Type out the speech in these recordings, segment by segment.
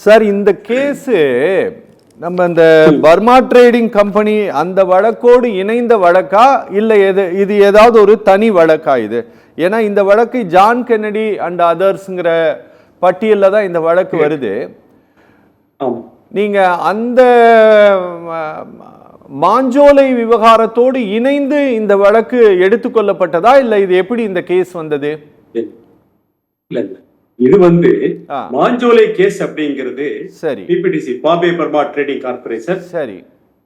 Sir இந்த case நம்ம இந்த பர்மா ட்ரேடிங் கம்பெனி அந்த வழக்கோடு இணைந்த வழக்கா இல்லை இது ஏதாவது ஒரு தனி வழக்கா இது? ஏன்னா இந்த வழக்கு ஜான் கென்னடி அண்ட் அதர்ஸ்ங்கிற பட்டியலில் தான் இந்த வழக்கு வருது. நீங்க அந்த மாஞ்சோலை விவகாரத்தோடு இணைந்து இந்த வழக்கு எடுத்துக்கொள்ளப்பட்டதா இல்லை இது எப்படி இந்த கேஸ் வந்தது? இது மாஞ்சோலை கேஸ் அப்படிங்கிறது சரி, BBTC Bombay Burma trading corporation சரி,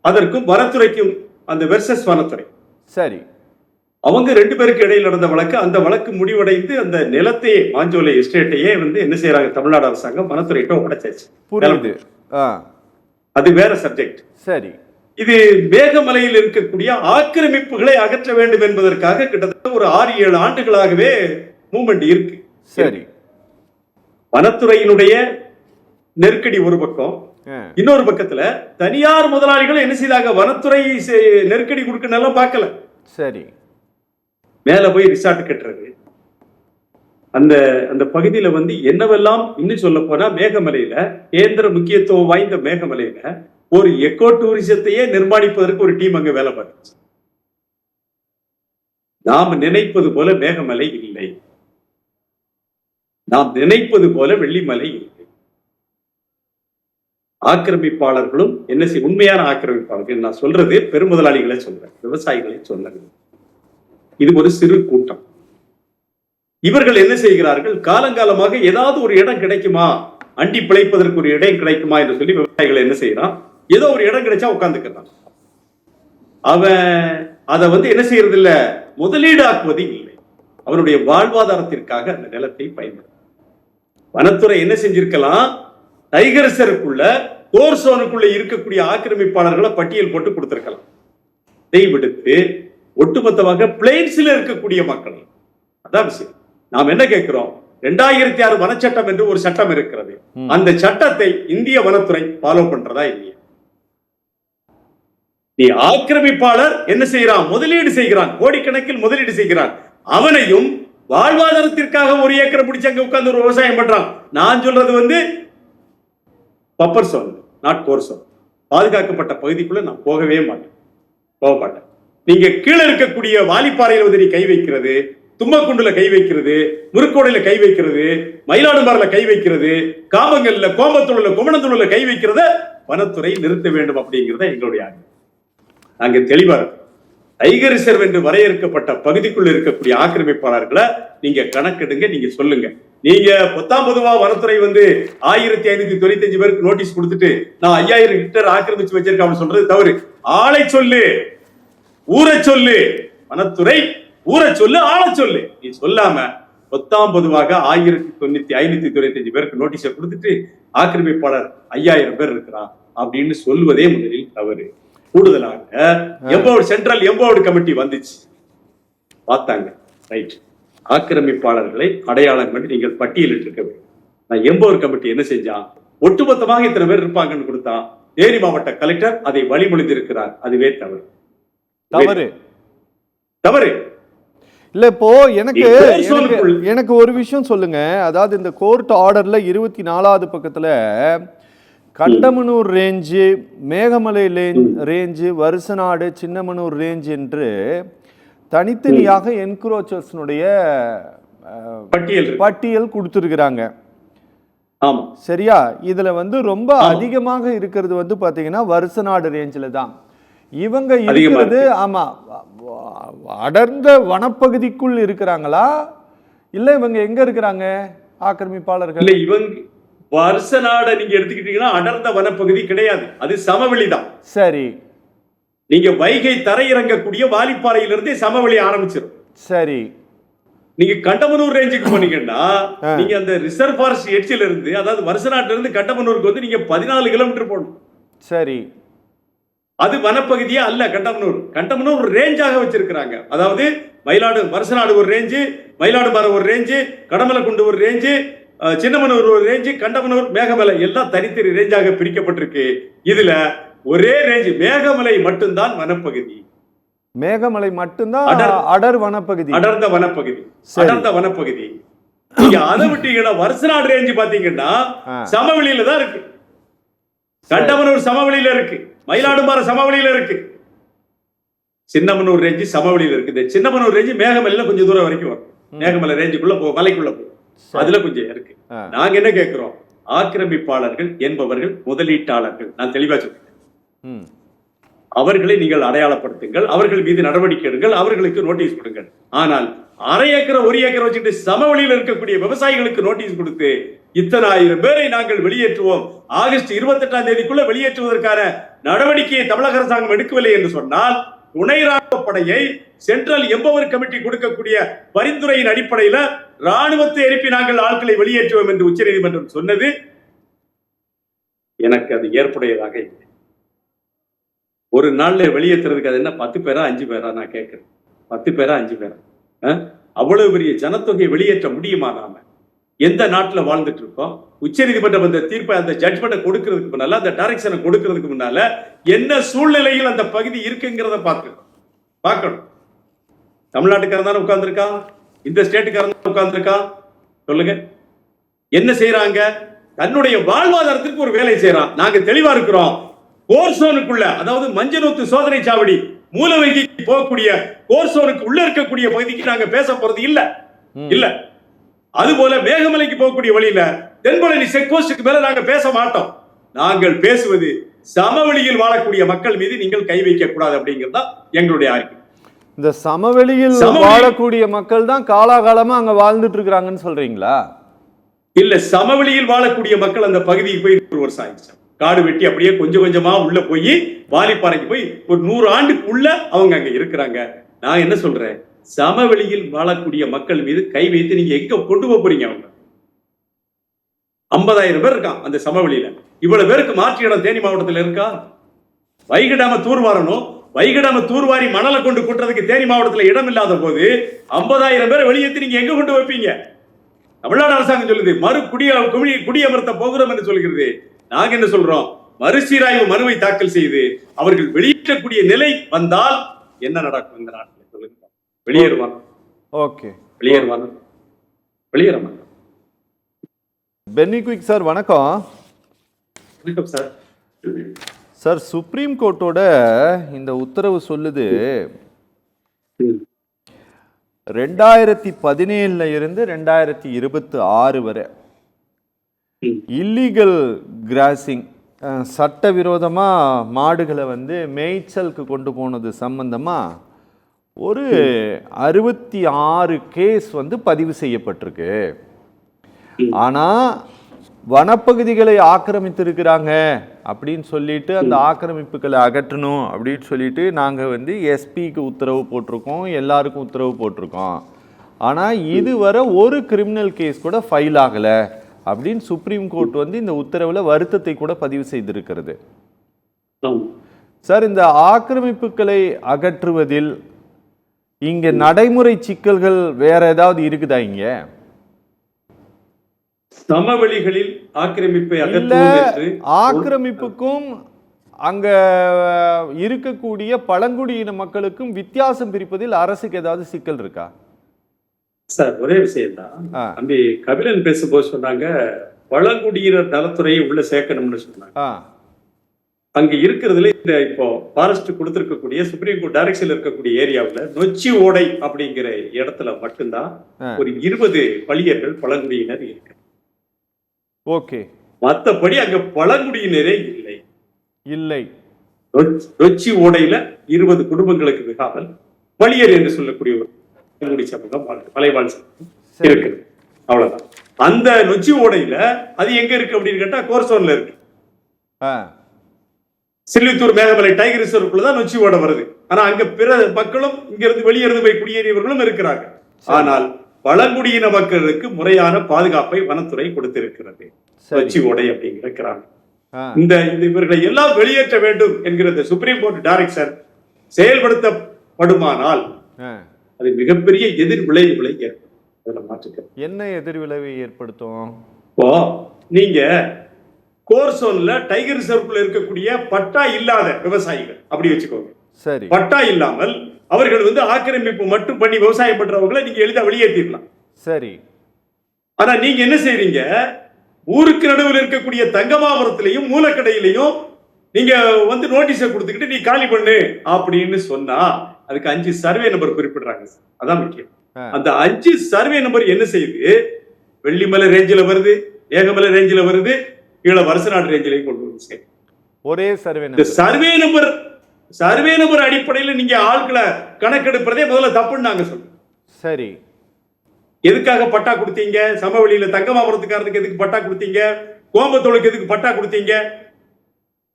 அதற்கும் வனத்துறைக்கும் அந்த வெர்சஸ் வனத்துறை சரி, அவங்க ரெண்டு பேருக்கு இடையில் நடந்த வழக்கு. அந்த வழக்கு முடிவடைந்து அந்த நிலத்தையே மாஞ்சோலை எஸ்டேட்டையே என்ன செய்யறாங்க தமிழ்நாடு அரசாங்கம் வனத்துறையிட்ட ஒப்படைச்சாச்சு. புரியுது. அது வேற சப்ஜெக்ட். சரி, இது மேகமலையில் இருக்கக்கூடிய ஆக்கிரமிப்புகளை அகற்ற வேண்டும் என்பதற்காக கிட்டத்தட்ட ஒரு 6-7 ஆண்டுகளாகவே மூவ்மெண்ட் இருக்கு. சரி, வனத்துறையினுடைய நெருக்கடி ஒரு பக்கம், இன்னொரு பக்கத்துல தனியார் முதலாளிகள் என்ன செய்தாங்க, வனத்துறை நெருக்கடி கொடுக்கணும் பார்க்கல. சரி, மேல போய் ரிசார்ட் கட்டுறது, அந்த அந்த பகுதியில என்னவெல்லாம் இன்னும் சொல்ல போனா மேகமலையில கேந்திர முக்கியத்துவம் வாய்ந்த மேகமலையில ஒரு எக்கோ டூரிசத்தையே நிர்மாணிப்பதற்கு ஒரு டீம் அங்க வேலை பார்த்துச்சு. நாம் நினைப்பது போல மேகமலை இல்லை, நாம் நினைப்பது போல வெள்ளிமலை இல்லை. ஆக்கிரமிப்பாளர்களும் என்ன செய்ய, உண்மையான ஆக்கிரமிப்பாளர்கள் நான் சொல்றது பெருமுதலாளிகளை சொல்றேன், விவசாயிகளை சொல்லல. இது ஒரு சிறு கூட்டம். இவர்கள் என்ன செய்கிறார்கள், காலங்காலமாக ஏதாவது ஒரு இடம் கிடைக்குமா, அண்டி பிழைப்பதற்கு ஒரு இடம் கிடைக்குமா என்று சொல்லி விவசாயிகள் என்ன செய்யறான், ஏதோ ஒரு இடம் கிடைச்சா உட்கார்ந்துக்கிறான். அவன் அதை என்ன செய்யறது இல்ல, முதலீடு ஆக்குவது இல்லை, அவனுடைய வாழ்வாதாரத்திற்காக அந்த நிலத்தை பயன்படுத்த. வனத்துறை என்ன செஞ்சிருக்கலாம், டைகர் ரிசர்வுக்குள்ள கோர்சோனுக்குள்ள இருக்கக்கூடிய ஆக்கிரமிப்பாளர்களை பட்டியல் போட்டு கொடுத்திருக்கலாம். இதை விடுத்து ஒட்டுமொத்தமாக பிளேன்ஸ்ல இருக்கக்கூடிய மக்களை, அதான் விஷயம். நாம் என்ன கேட்கிறோம், 2006 வனச்சட்டம் என்று ஒரு சட்டம் இருக்கிறது. அந்த சட்டத்தை இந்திய வனத்துறை ஃபாலோ பண்றதா இல்லையா? நீ ஆக்கிரமிப்பாளர் என்ன செய்யறான், முதலீடு செய்கிறான், கோடிக்கணக்கில் முதலீடு செய்கிறான், அவனையும் வாழ்வாதாரத்திற்காக ஒரு ஏக்கரை பிடிச்சு அங்க உட்கார்ந்து ஒரு விவசாயம் பண்றான். நான் சொல்றது பப்பர் சோன், நாட் கோர்சோன், பாதுகாக்கப்பட்ட பகுதிக்குள்ள நான் போகவே மாட்டேன், போக மாட்டேன். நீங்க கீழே இருக்கக்கூடிய வாலிப்பாறையில நீ கை வைக்கிறது, தும்மக்குண்டுல கை வைக்கிறது, முறுக்கோடையில கை வைக்கிறது, மயிலாடுமறையில கை வைக்கிறது, காமங்கல்ல, கோம்பத்தூர்ல, குமணத்தூர்ல கை வைக்கிறத வனத்துறை நிறுத்த வேண்டும் அப்படிங்கிறத எங்களுடைய ஆய்வு. நாங்க தெளிவா டைகர் ரிசர்வ் என்று வரையறுக்கப்பட்ட பகுதிக்குள்ள இருக்கக்கூடிய ஆக்கிரமிப்பாளர்களை நீங்க கணக்கெடுங்க, நீங்க சொல்லுங்க. நீங்க பொதுவா வனத்துறை 1595 பேருக்கு நோட்டீஸ் கொடுத்துட்டு நான் 5000 ஹெக்டேர் ஆக்கிரமிச்சு வச்சிருக்கேன் சொல்றது தவறு. ஆளை சொல்லு, ஊரை சொல்லு, வனத்துறை ஊரை சொல்லு, ஆளை சொல்லு. நீ சொல்லாம பொதுவாக 1595 பேருக்கு நோட்டீஸை கொடுத்துட்டு ஆக்கிரமிப்பாளர் 5000 பேர் இருக்கிறான் அப்படின்னு சொல்வதே முதலில் தவறு. கூடுதலாக சென்ட்ரல் எம்பவர்டு கமிட்டி வந்துச்சு, பார்த்தாங்க, ரைட், ஆக்கிரமிப்பாளர்களை அடையாளம் பண்ணி நீங்கள் பட்டியலிட்டு இருக்க வேண்டும். நான் எம்பவர்டு கமிட்டி என்ன செஞ்சான், ஒட்டுமொத்தமாக இத்தனை பேர் இருப்பாங்கன்னு கொடுத்தான். தேனி மாவட்ட கலெக்டர் அதை வழிமொழிந்து இருக்கிறார். அதுவே தவறு, தவறு, தவறு. இல்ல இப்போ எனக்கு ஒரு விஷயம் சொல்லுங்க. அதாவது இந்த கோர்ட் ஆர்டர்ல 24வது பக்கத்துல Kandamanur range, Meghamalai range, Varusanadu, Chinnamanur range என்று தனித்தனியாக என்க்ரோச்சர்ஸ்னுடைய பட்டியல் கொடுத்துருக்கிறாங்க. சரியா? இதுல ரொம்ப அதிகமாக இருக்கிறது பாத்தீங்கன்னா வருசநாடு ரேஞ்சில தான் இவங்க இருக்கிறது. ஆமா, அடர்ந்த வனப்பகுதிக்குள் இருக்கிறாங்களா இல்ல இவங்க எங்க இருக்கிறாங்க ஆக்கிரமிப்பாளர்கள்? இவங்க வருசநாடு நீங்க எடுத்துக்கிட்டீங்கன்னா அடர்ந்த வனப்பகுதி கிடையாது, அது சமவெளிதான். சரி, நீங்க வைகை தரையிறங்கக்கூடிய வாலிப்பாறையிலிருந்தே சமவெளி ஆரம்பிச்சிடும். சரி, நீங்க கண்டமனூர் ரேஞ்சுக்கு போனீங்கன்னா நீங்க அந்த ரிசர்வ் ஃபாரஸ்ட் எட்ஜில இருந்து, அதாவது வருசநாட்டுல இருந்து கண்டமனூருக்கு நீங்க 14 கிலோமீட்டர் போகணும். சரி, அது வனப்பகுதியே அல்ல. கண்டமனூர் ரேஞ்சாக வச்சிருக்கிறாங்க. அதாவது வருசநாடு ஒரு ரேஞ்சு, மயிலாடுமறை ஒரு ரேஞ்சு, கடமலைக்குண்டு ஒரு ரேஞ்சு, சின்னமனூர் ஒரு ரேஞ்சு, கண்டமனூர், மேகமலை எல்லாம் தனித்தனி ரேஞ்சாக பிரிக்கப்பட்டிருக்கு. இதுல ஒரே ரேஞ்சு மேகமலை மட்டும்தான் வனப்பகுதி. மேகமலை மட்டும்தான் அடர் வனப்பகுதி, அடர்ந்த வனப்பகுதி, அடர்ந்த வனப்பகுதி. நீங்க அதை விட்டீங்கன்னா வருஷநாடு ரேஞ்சு பாத்தீங்கன்னா சமவெளியில தான் இருக்கு. கண்டமனூர் சமவெளியில இருக்கு, மயிலாடும்பாறை சமவெளியில இருக்கு, சின்னமனூர் ரேஞ்சு சமவெளியில இருக்கு. இந்த சின்னமனூர் ரேஞ்சு மேகமலையில கொஞ்சம் தூரம் வரைக்கும் வரும், மேகமலை ரேஞ்சுக்குள்ள மலைக்குள்ள போகும், அதுல கொஞ்சம் இருக்கு. நாங்க என்ன கேட்கிறோம், ஆக்கிரமிப்பாளர்கள் என்பவர்கள் முதலீட்டாளர்கள். நான் தெளிவா சொல்றேன், அவர்களை நீங்கள் அடையாளப்படுத்துங்கள், அவர்கள் மீது நடவடிக்கை எடுங்கள், அவர்களுக்கு நோட்டீஸ் கொடுங்கள். ஆனால் அரை ஏக்கரை 1 ஏக்கரை வச்சுட்டு சமவெளியில் இருக்கக்கூடிய விவசாயிகளுக்கு நோட்டீஸ் கொடுத்து இத்தனை ஆயிரம் பேரை நாங்கள் வெளியேற்றுவோம், ஆகஸ்ட் 28ஆம் தேதிக்குள்ள வெளியேற்றுவதற்கான நடவடிக்கையை தமிழக அரசாங்கம் எடுக்கவில்லை என்று சொன்னால் துணை ராணுவ படையை சென்ட்ரல் எம்பவர் கமிட்டி கொடுக்கக்கூடிய பரிந்துரையின் அடிப்படையில் ராணுவத்தை எழுப்பி நாங்கள் ஆட்களை வெளியேற்றுவோம் என்று உச்சநீதிமன்றம் சொன்னது எனக்கு அது ஏற்புடையதாக இல்லை. ஒரு நாள்ல வெளியேற்றுறதுக்கு அது என்ன 10 பேரா 5 பேரா? நான் கேட்கிறேன், 10 பேரா 5 பேரா? அவ்வளவு பெரிய ஜனத்தொகையை வெளியேற்ற முடியுமா? நாம எந்த நாட்டுல வாழ்ந்துட்டு இருக்கோம்? உச்ச நீதிமன்றம் அந்த தீர்ப்பை, அந்த ஜட்மெண்ட்டை கொடுக்கறதுக்கு முன்னால, அந்த டைரக்ஷனை கொடுக்கறதுக்கு முன்னால என்ன சூழ்நிலையில் அந்த பகுதி இருக்குங்கிறத பார்க்கணும். தமிழ்நாட்டுக்காரன் தானே உட்கார்ந்துருக்கா, இந்த ஸ்டேட்டுக்காரன் தானே உட்கார்ந்துருக்கா? சொல்லுங்க, என்ன செய்யறாங்க? தன்னுடைய வாழ்வாதாரத்திற்கு ஒரு வேலை செய்யறான். நாங்க தெளிவா இருக்கிறோம், கோர்சோனுக்குள்ள, அதாவது மஞ்சனூத்து சோதனை சாவடி மூலவங்கிக்கு போகக்கூடிய கோர்சோனுக்கு உள்ள இருக்கக்கூடிய பகுதிக்கு நாங்க பேச போறது இல்ல. அதுபோல மேகமலைக்கு போகக்கூடிய வழியில தென்பழனி செக் போஸ்டுக்கு மேல நாங்க பேச மாட்டோம். நாங்கள் பேசுவது சமவெளியில் வாழக்கூடிய மக்கள் மீது நீங்கள் கை வைக்க கூடாது அப்படிங்கிறது எங்களுடைய அறிக்கை. இந்த சமவெளியில் வாழக்கூடிய மக்கள் தான் காலாகாலமா அங்க வாழ்ந்துட்டு இருக்காங்கன்னு சொல்றீங்களா? இல்ல, சமவெளியில் வாழக்கூடிய மக்கள் அந்த பகுதிக்கு போய் 100 வருஷம் ஆயிடுச்சு. காடு வெட்டி அப்படியே கொஞ்சம் கொஞ்சமா உள்ள போய் வாலிப்பாறைக்கு போய் ஒரு 100 ஆண்டுக்கு உள்ள அவங்க அங்க இருக்கிறாங்க. நான் என்ன சொல்றேன், சமவெளியில் வாழக்கூடிய மக்கள் மீது கை வைத்து நீங்க எங்க கொண்டு போறீங்க? அவங்க 50,000 பேர் இருக்கான் அந்த சமவெளியில. இவ்வளவு பேருக்கு மாற்று இடம் தேனி மாவட்டத்தில் இருக்கா? வைகடாம தூர்வாரணும், வைகடாம தூர்வாரி மணலை கொண்டு கொட்டுறதுக்கு தேனி மாவட்டத்தில் இடம் இல்லாத போது 50,000 பேரை வெளியேற்றி நீங்க எங்க கொண்டு வைப்பீங்க? தமிழ்நாடு அரசாங்கம் சொல்லுது குடியமர்த்த போகிறோம் என்று சொல்கிறது. நாங்க என்ன சொல்றோம், மறுசீராய்வு மனுவை தாக்கல் செய்து அவர்கள் வெளியேற்றக்கூடிய நிலை வந்தால் என்ன நடக்கும் இந்த நாட்டில்? சொல்லுங்க. வெளியேறுவாங்க. ஓகே, வெளியேறுவாங்க. வெளியேறுவாங்க. பென்னி குயிக் சார் வணக்கம். வணக்கம் சார். சார், சுப்ரீம் கோர்ட்டோட இந்த உத்தரவு சொல்லுது 2017 இருந்து 2026 வரை இல்லீகல் கிராசிங், சட்டவிரோதமாக மாடுகளை மேய்ச்சலுக்கு கொண்டு போனது சம்பந்தமாக ஒரு 66 கேஸ் பதிவு செய்யப்பட்டிருக்கு. ஆனால் வனப்பகுதிகளை ஆக்கிரமித்திருக்கிறாங்க அப்படின்னு சொல்லிட்டு அந்த ஆக்கிரமிப்புகளை அகற்றணும் அப்படின்னு சொல்லிட்டு நாங்கள் எஸ்பிக்கு உத்தரவு போட்டிருக்கோம், எல்லாருக்கும் உத்தரவு போட்டிருக்கோம். ஆனால் இதுவரை ஒரு கிரிமினல் கேஸ் கூட ஃபைல் ஆகலை அப்படின்னு சுப்ரீம் கோர்ட் இந்த உத்தரவில் வருத்தத்தை கூட பதிவு செய்திருக்கிறது. சார், இந்த ஆக்கிரமிப்புகளை அகற்றுவதில் இங்க நடைமுறை சிக்கல்கள் வேற ஏதாவது இருக்குதா? இங்க சமவெளிகளில் ஆக்கிரமிப்பை ஆக்கிரமிப்புக்கும் அங்க இருக்கக்கூடிய பழங்குடியின மக்களுக்கும் வித்தியாசம் பிரிப்பதில் அரசுக்கு ஏதாவது சிக்கல் இருக்கா? சார், ஒரே விஷயம் தான். தம்பி கபிலன் பேசும்போது சொன்னாங்க பழங்குடியினர் நலத்துறையை உள்ள சேர்க்கணும்னு சொன்னாங்க. அங்க இருக்கிறதுல இந்த இப்போ ஃபாரஸ்ட் கொடுத்திருக்கக்கூடிய சுப்ரீம் கோர்ட் டைரக்ஷன்ல இருக்கக்கூடிய ஏரியாவுல நொச்சி ஓடை அப்படிங்கிற இடத்துல மட்டும்தான் ஒரு 20 பள்ளியர்கள் பழங்குடியினர் இருக்கு. ஓகே, மற்றபடி அங்க பழங்குடியினரே இல்லை. நொச்சி ஓடையில 20 குடும்பங்களுக்கு மிகாமல் பள்ளியர் என்று சொல்லக்கூடிய ஒரு பழங்குடி சமூகம் மலைவாழ் சமூகம் இருக்கு. அவ்வளவுதான். அந்த நொச்சி ஓடையில அது எங்க இருக்கு அப்படின்னு கேட்டா கோர்சோன்ல இருக்கு. சில்லித்தூர் மேகமலை டைகர் ரிசர்வ்க்குள்ள தான் நொச்சி ஓடை வருது. ஆனா அங்க பிற மக்களும் இங்க இருந்து வெளியிருந்து போய் குடியேறியவர்களும் இருக்கிறாங்க. ஆனால் பழங்குடியின மக்களுக்கு முறையான பாதுகாப்பை வனத்துறை கொடுத்திருக்கிறது. நொச்சி ஓடை அப்படிங்கிற கிராமம். இந்த இவர்களை எல்லாம் வெளியேற்ற வேண்டும் என்கிற இந்த சுப்ரீம் கோர்ட் டைரக்ஷன் செயல்படுத்தப்படுமானால் அது மிகப்பெரிய எதிர் விளைவுகளை ஏற்படுத்தும். என்ன எதிர் விளைவை ஏற்படுத்தும்? நீங்க கோர்சோன்ல டைகர் ரிசர்வ்ல இருக்கக்கூடிய பட்டா இல்லாத விவசாயிகள் அப்படி வச்சுக்கோங்க. சரி, பட்டா இல்லாமல் அவர்கள் ஆக்கிரமிப்பு மட்டும் பண்ணி விவசாயம் பண்றவங்களை நீங்க எளிதா வெளியேற்றிடலாம். சரி, ஆனா நீங்க என்ன செய்றீங்க, ஊருக்கு நடுவில் இருக்கக்கூடிய தங்கமாபுரத்திலையும் மூலக்கடையிலையும் நீங்க வந்து நோட்டீஸை கொடுத்துக்கிட்டு நீ காலி பண்ணு அப்படின்னு சொன்னா அதுக்கு 5 சர்வே நம்பர் குறிப்பிடுறாங்க. அதான் முக்கியம். அந்த 5 சர்வே நம்பர் என்ன செய்யுது, வெள்ளிமலை ரேஞ்சில வருது, ஏகமலை ரேஞ்சில வருது, கீழே வருசநாடு ரேஞ்சிலையும் கொண்டு வந்து ஒரே சர்வே நம்பர் அடிப்படையில் நீங்க ஆட்களை கணக்கெடுப்பதே முதல்ல தப்புன்னு நாங்க சொல்றோம். சரி, எதுக்காக பட்டா கொடுத்தீங்க? சமவெளியில தங்கமாபுரத்துக்காரனுக்கு எதுக்கு பட்டா கொடுத்தீங்க? கோம்பத்தோளுக்கு எதுக்கு பட்டா கொடுத்தீங்க?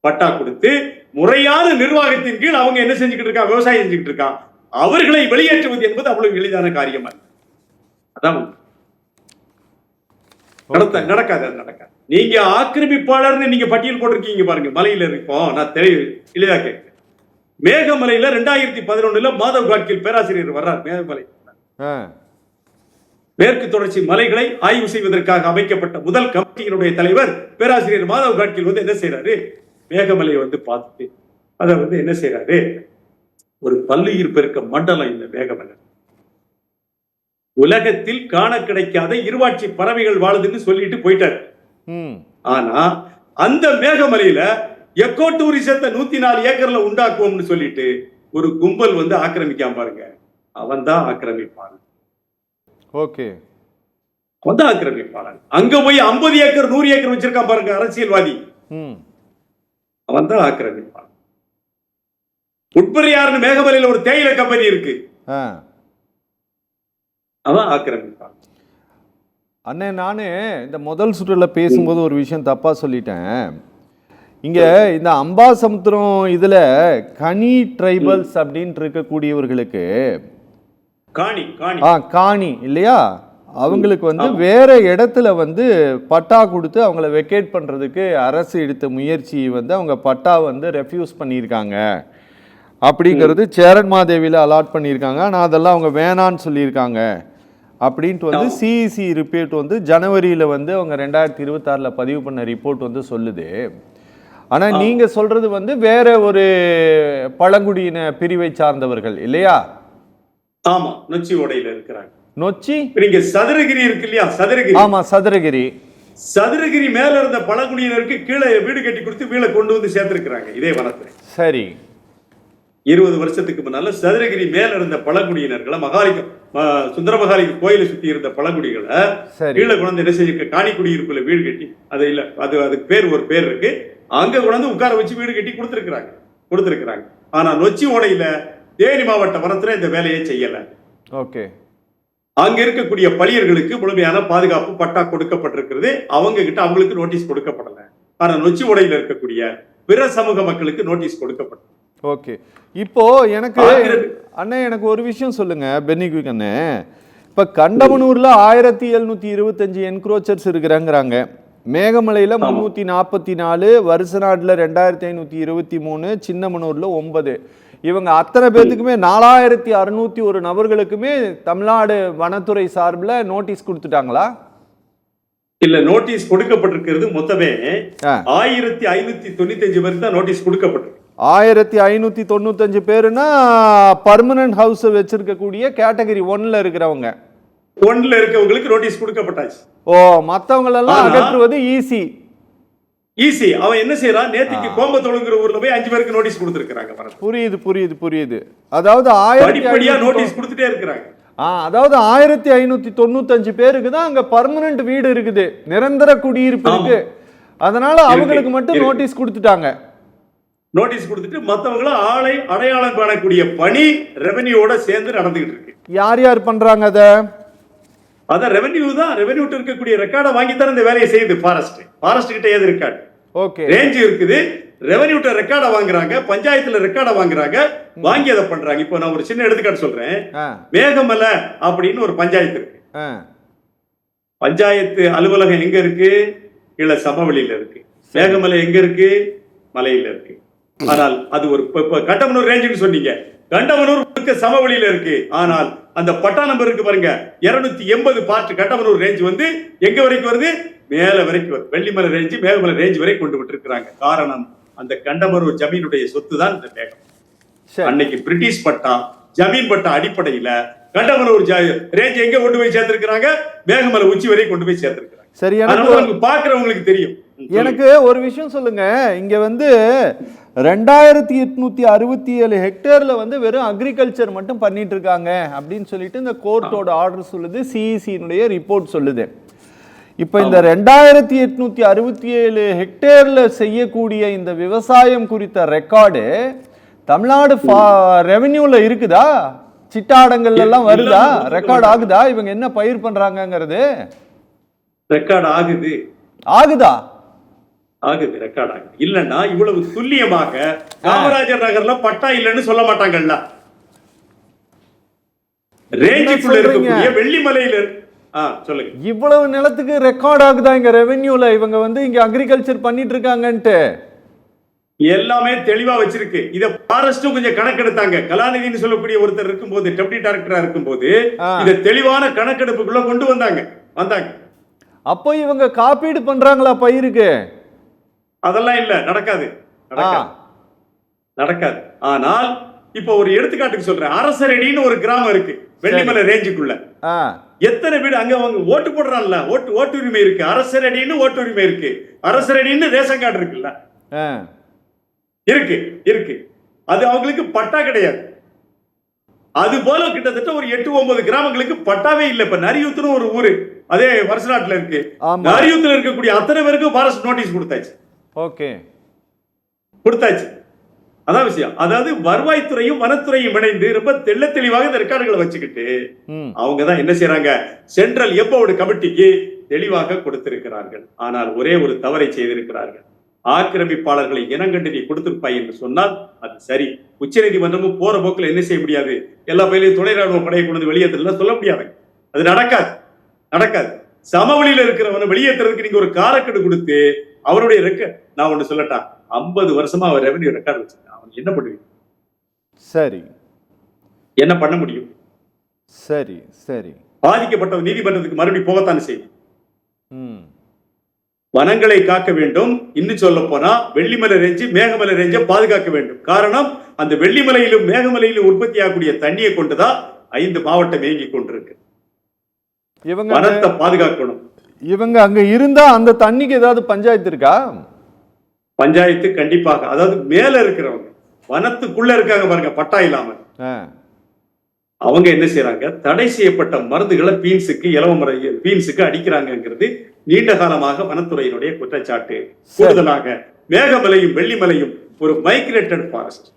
பட்டா கொடுத்து முறையான நிர்வாகத்தின் கீழ் அவங்க என்ன செஞ்சுக்கிட்டு இருக்கா, விவசாயம் செஞ்சுக்கிட்டு இருக்கா. அவர்களை வெளியேற்றுவது என்பது அவ்வளவு எளிதான காரியமா அதான் நடக்காது. நீங்க ஆக்கிரமிப்பாளர்னு நீங்க பட்டியல் போட்டிருக்கீங்க பாருங்க. மலையில இருக்கோம், நான் எளிதா கேட்கிறேன். மேகமலையில 2011 மாதவ் காட்கில் பேராசிரியர் வர்றார். மேகமலை மேற்கு தொடர்ச்சி மலைகளை ஆய்வு செய்வதற்காக அமைக்கப்பட்ட முதல் கமிட்டியினுடைய தலைவர் பேராசிரியர் மாதவ் காட்கில் வந்து என்ன செய்யறாரு, மேகமலையை வந்து பார்த்துட்டு அதை வந்து என்ன செய்யறாரு, ஒரு பல்லுயிர் பெருக்க மண்டலம் இந்த மேகமலை, உலகத்தில் காண கிடைக்காத இருவாட்சி பறவைகள் வாழுதுன்னு சொல்லிட்டு போயிட்டார். ஆனா அந்த மேகமலையில எக்கோ டூரிசத்தை 104 ஏக்கர்ல உண்டாக்குவோம்னு சொல்லிட்டு ஒரு கும்பல் வந்து ஆக்கிரமிக்காம பாருங்க, அவன் தான் ஆக்கிரமிப்பான். ஓகே, அவன் ஆக்கிரமிப்பாளன். அங்க போய் 50 ஏக்கர் 100 ஏக்கர் வச்சிருக்கான் பாருங்க அரசியல்வாதி, அவன் தான் ஆக்கிரமிப்பான். உட்பரியார்னு மேகமலையில ஒரு தேயிலை கம்பெனி இருக்கு, அவன் ஆக்கிரமிப்பான். அண்ணே, நானு இந்த முதல் சுற்றுல பேசும்போது ஒரு விஷயம் தப்பா சொல்லிட்டேன். இங்க இந்த அம்பாசமுத்திரம் இதுல கனி ட்ரைபல்ஸ் அப்படின்னு இருக்கக்கூடியவர்களுக்கு காணி இல்லையா, அவங்களுக்கு வந்து வேற இடத்துல வந்து பட்டா கொடுத்து அவங்கள வெக்கேட் பண்றதுக்கு அரசு எடுத்த முயற்சி வந்து அவங்க பட்டா வந்து ரெஃப்யூஸ் பண்ணியிருக்காங்க அப்படிங்கிறது சேரன்மாதேவியில் அலாட் பண்ணியிருக்காங்க. ஆனால் அதெல்லாம் அவங்க வேணான்னு சொல்லியிருக்காங்க அப்படின்ட்டு வந்து சிஇசி ரிப்போர்ட் வந்து ஜனவரியில் வந்து அவங்க 2026 பதிவு பண்ண ரிப்போர்ட் வந்து சொல்லுது. ஆனால் நீங்கள் சொல்றது வந்து வேற ஒரு பழங்குடியின பிரிவை சார்ந்தவர்கள் இல்லையா? ஆமா, நொச்சி ஓடையில இருக்கிறாங்க. நொச்சி நீங்க சதுரகிரி இருக்கு இல்லையா, சதுரகிரி. ஆமா, சதுரகிரி மேல இருந்த பழங்குடியினருக்கு கீழே வீடு கட்டி கொடுத்து வீட கொண்டு வந்து சேர்த்திருக்கிறாங்க இதே வனத்துல. சரி, 20 வருஷத்துக்கு முன்னால சதுரகிரி மேல இருந்த பழங்குடியினர்களை சுந்தரமகாலிக்கு கோயிலை சுத்தி இருந்த பழங்குடிகளை கீழே கொண்டு என்ன செஞ்சு காணி குடியிருப்புல வீடு கட்டி, அது இல்ல அதுக்கு பேர் ஒரு பேர் இருக்கு, அங்க கொண்டு உட்கார வச்சு வீடு கட்டி கொடுத்திருக்கிறாங்க. ஆனா நொச்சி ஓடையில தேனி மாவட்ட வனத்துல இந்த வேலையை செய்யல. ஓகே, அங்க இருக்கக்கூடிய பழியர்களுக்கு முழுமையான பாதுகாப்பு பட்டா கொடுக்கப்பட்டிருக்கிறது, அவங்க கிட்ட அவங்களுக்கு நோட்டீஸ் கொடுக்கப்படல. ஆனா நொச்சி ஓடையில இருக்கக்கூடிய பிற சமூக மக்களுக்கு நோட்டீஸ் கொடுக்கப்பட்டது. ஓகே, இப்போ எனக்கு ஒரு விஷயம் சொல்லுங்க பென்னிக்விக் அண்ணே. இப்ப கண்டமனூர்ல 1725 என்க்ரோச்சர்ஸ் இருக்கிறாங்க, மேகமலையில 344, வருசநாடுல 2523, சின்னமனூர்ல 9. இவங்க அத்தனை பேத்துக்குமே 4601 நபர்களுக்குமே தமிழ்நாடு வனத்துறை சார்பில் நோட்டீஸ் கொடுத்துட்டாங்களா? இல்ல, நோட்டீஸ் கொடுக்கப்பட்டிருக்கிறது மொத்தமே 1595 பேருக்கு தான் நோட்டீஸ் கொடுக்கப்பட்டிருக்கு. 1595 பேருனா பர்மனன்ட் ஹவுஸ் வச்சிருக்கக்கூடிய கேட்டகரி 1ல இருக்கிறவங்க, 1ல இருக்கவங்களுக்கு நோட்டீஸ் கொடுக்கப்பட்டாச்சு. ஓ, மத்தவங்களெல்லாம் அகற்றுவது ஈஸி. அவன் என்ன செய்யறான், நேத்திக்கு கோம்பத்தோளுங்கிற ஊர்ல போய் 5 பேருக்கு நோட்டீஸ் கொடுத்திருக்காங்க. புரியுது. அதாவது நோட்டீஸ் கொடுத்துட்டே இருக்காங்க. அதாவது 1595 பேருக்கு தான் அங்க பர்மனன்ட் வீடு இருக்குது, நிரந்தர குடியிருப்பு இருக்கு. அதனால அவங்களுக்கு மட்டும் நோட்டீஸ் கொடுத்துட்டாங்க. நோட்டீஸ் கொடுத்துட்டு மத்தவங்கள ஆளை அடையாளம் காணக்கூடிய பணி ரெவென்யூவோட சேர்ந்து நடந்துகிட்டு இருக்கு. யார் பண்றாங்க அத ரெவென்யூ தான். ரெவென்யூ இருக்கக்கூடிய ரெக்கார்டை வாங்கி தான் இந்த வேலையை செய்யுது ஃபாரஸ்ட் கிட்ட ஏது ரெக்கார்டு. ஓகே, ரேஞ்ச் இருக்குது, ரெவென்யூ ரெக்கார்டை வாங்குறாங்க, பஞ்சாயத்துல ரெக்கார்டை வாங்குறாங்க, வாங்கி அதை பண்றாங்க. இப்போ நான் ஒரு சின்ன எடுத்துக்காட்டு சொல்றேன். மேகமலை அப்படின்னு ஒரு பஞ்சாயத்து இருக்கு. பஞ்சாயத்து அலுவலகம் எங்க இருக்கு? கீழே சமவெளியில இருக்கு. மேகமலை எங்க இருக்கு? மலையில இருக்கு. ஆனால் அது ஒரு கண்டமனூர் ரேஞ்சுன்னு சொன்னீங்க, கண்டமனூர் சமவெளியில இருக்கு. ஆனால் அந்த பட்டா நம்பர் இருக்கு பாருங்க, 280 பார்ட் கண்டமனூர் ரேஞ்ச் வந்து எங்க வரைக்கும் வருது? மேல வரைக்கும் வருது. வெள்ளிமலை ரேஞ்சு மேகமலை ரேஞ்ச் வரை கொண்டு விட்டு இருக்கிறாங்க. காரணம், அந்த கண்டமனூர் ஜமீனுடைய சொத்து தான் இந்த மேகம். அன்னைக்கு பிரிட்டிஷ் பட்டா ஜமீன் பட்டா அடிப்படையில கண்டமனூர் ரேஞ்ச் எங்க கொண்டு போய் சேர்த்திருக்கிறாங்க, மேகமலை உச்சி வரை கொண்டு போய் சேர்த்திருக்கிறாங்க. சரி, எனக்கு பாக்குறவங்களுக்கு தெரியும். எனக்கு ஒரு விஷயம் சொல்லுங்க. இங்க வந்து 2867 ஹெக்டேர்ல வந்து வெறும் அக்ரிகல்ச்சர் மட்டும் பண்ணிட்டு இருக்காங்க அப்படின்னு சொல்லிட்டு இந்த கோர்ட்டோட ஆர்டர் சொல்லுது, சிஇசியினுடைய ரிப்போர்ட் சொல்லுது. இப்ப இந்த 2867 ஹெக்டேர்ல செய்யக்கூடிய இந்த விவசாயம் குறித்த ரெக்கார்டு தமிழ்நாடு ரெவென்யூல இருக்குதா? சிட்டாடங்கள்ல எல்லாம் வருதா? ரெக்கார்ட் ஆகுதா? இவங்க என்ன பயிர் பண்றாங்கங்கிறது ரெக்கார்ட் ஆகுது. ஆகுதா? ஆகுது, ரெக்கார்ட் ஆகுது. இல்லன்னா இவ்வளவு துல்லியமாக காமராஜர் நகர்ல பட்டா இல்லைன்னு சொல்ல மாட்டாங்கல்ல. ரேஞ்சுக்குள்ள இருக்கக்கூடிய வெள்ளிமலையில சொல்லுங்க. இவ்வளவு நிலத்துக்கு ரெக்கார்ட் ஆகுதா இங்க ரெவென்யூல? இவங்க வந்து இங்க அக்ரிகல்ச்சர் பண்ணிட்டு இருக்காங்கன்ட்டு எல்லாமே தெளிவா வச்சிருக்கு. இத ஃபாரஸ்டும் கொஞ்சம் கணக்கெடுத்தாங்க. கலாநிதினு சொல்லக்கூடிய ஒருத்தர் இருக்கும்போது, டெப்டி டைரக்டரா இருக்கும்போது இத தெளிவான கணக்கெடுப்புக்குள்ள கொண்டு வந்தாங்க. அப்போ இவங்க காப்பீடு பண்றாங்களா பயிருக்கு? அதெல்லாம் இல்ல, நடக்காது. ஆனால் இப்ப ஒரு எடுத்துக்காட்டுக்கு சொல்றேன். அரசரடின்னு ஒரு கிராமம் இருக்கு வெள்ளிமலை ரேஞ்சுக்குள்ள. எத்தனை வீடு அங்க அவங்க ஓட்டு போடுறான்ல, ஓட்டு உரிமை இருக்கு. அரசரடின்னு ஓட்டு உரிமை இருக்கு. அரசரடின்னு ரேஷன் கார்டு இருக்குல்ல, இருக்கு. அது அவங்களுக்கு பட்டா கிடையாது. அது போல கிட்டத்தட்ட ஒரு 8-9 கிராமங்களுக்கு பட்டாவே இல்லை. இப்ப நரியூத்துன்னு ஒரு ஊரு அதே வருஷநாட்டுல இருக்கு. நரியூத்துல இருக்கக்கூடிய அத்தனை பேருக்கு ஃபாரஸ்ட் நோட்டீஸ் கொடுத்தாச்சு. அதான் விஷயம். அதாவது வருவாய்த்துறையும் வனத்துறையும் இணைந்து ரொம்ப தெளிவாக இந்த ரெக்கார்டுகளை வச்சுக்கிட்டு அவங்க தான் என்ன செய்யறாங்க, சென்ட்ரல் எப்போடு கமிட்டிக்கு தெளிவாக கொடுத்திருக்கிறார்கள். ஆனால் ஒரே ஒரு தவறை செய்திருக்கிறார்கள். ஆக்கிரமிப்பாளர்களை இனங்கண்டு நீ கொடுத்திருப்பாய் என்று சொன்னால் அது சரி. உச்ச நீதிமன்றமும் போற போக்கில் என்ன செய்ய முடியாது, எல்லா பயிலையும் துணை ராணுவ படையை கொண்டு வெளியேற்றலாம் சொல்ல முடியாது. அது நடக்காது. சமவெளியில இருக்கிறவனை வெளியேற்றுறதுக்கு நீங்க ஒரு காலக்கெடு கொடுத்து அவருடைய நான் ஒண்ணு சொல்லட்டா, 50 வருஷமா அவர் ரெவென்யூ ரெக்கார்டு வச்சிருக்கான். அவன் என்ன பண்ணுவீங்க? சரி, என்ன பண்ண முடியும்? சரி, பாதிக்கப்பட்ட நீதிமன்றத்துக்கு மறுபடியும் போகத்தான் செய்யும். வனங்களை காக்க வேண்டும். இன்னும் சொல்ல போனா வெள்ளிமலை ரேஞ்சு மேகமலை ரேஞ்சை பாதுகாக்க வேண்டும். காரணம், அந்த வெள்ளிமலையிலும் மேகமலையிலும் உற்பத்தி ஆகக்கூடிய தண்ணியை கொண்டுதான் 5 மாவட்டம் இயங்கி கொண்டிருக்கு. வனத்தை பாதுகாக்கணும். இவங்க அங்க இருந்தா அந்த தண்ணிக்கு ஏதாவது பஞ்சாயத்து இருக்கா? பஞ்சாயத்து கண்டிப்பாக. அதாவது மேல இருக்கிறவங்க வனத்துக்குள்ள இருக்காங்க பாருங்க, பட்டா இல்லாம, அவங்க என்ன செய்யறாங்க, தடை செய்யப்பட்ட மருந்துகளை பீன்ஸுக்கு அடிக்கிறாங்கிறது நீண்ட காலமாக வனத்துறையினுடைய குற்றச்சாட்டு. கூடுதலாக மேகமலையும் வெள்ளிமலையும் ஒரு மைக்ரேட்டட் ஃபாரஸ்ட்.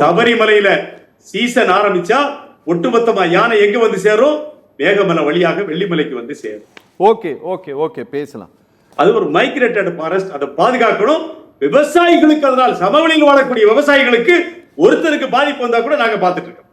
சபரிமலையில சீசன் ஆரம்பிச்சா ஒட்டுமொத்தமா யானை எங்க வந்து சேரும்? மேகமலை வழியாக வெள்ளிமலைக்கு வந்து சேரும். பேசலாம். அது ஒரு மைக்ரேட்டட் ஃபாரஸ்ட். அதை பாதுகாக்கணும். விவசாயிகளுக்கு, அதனால் சமவெளியில் வாழக்கூடிய விவசாயிகளுக்கு ஒருத்தருக்கு பாதிப்பு வந்தா கூட நாங்க பார்த்துட்டு இருக்கோம்.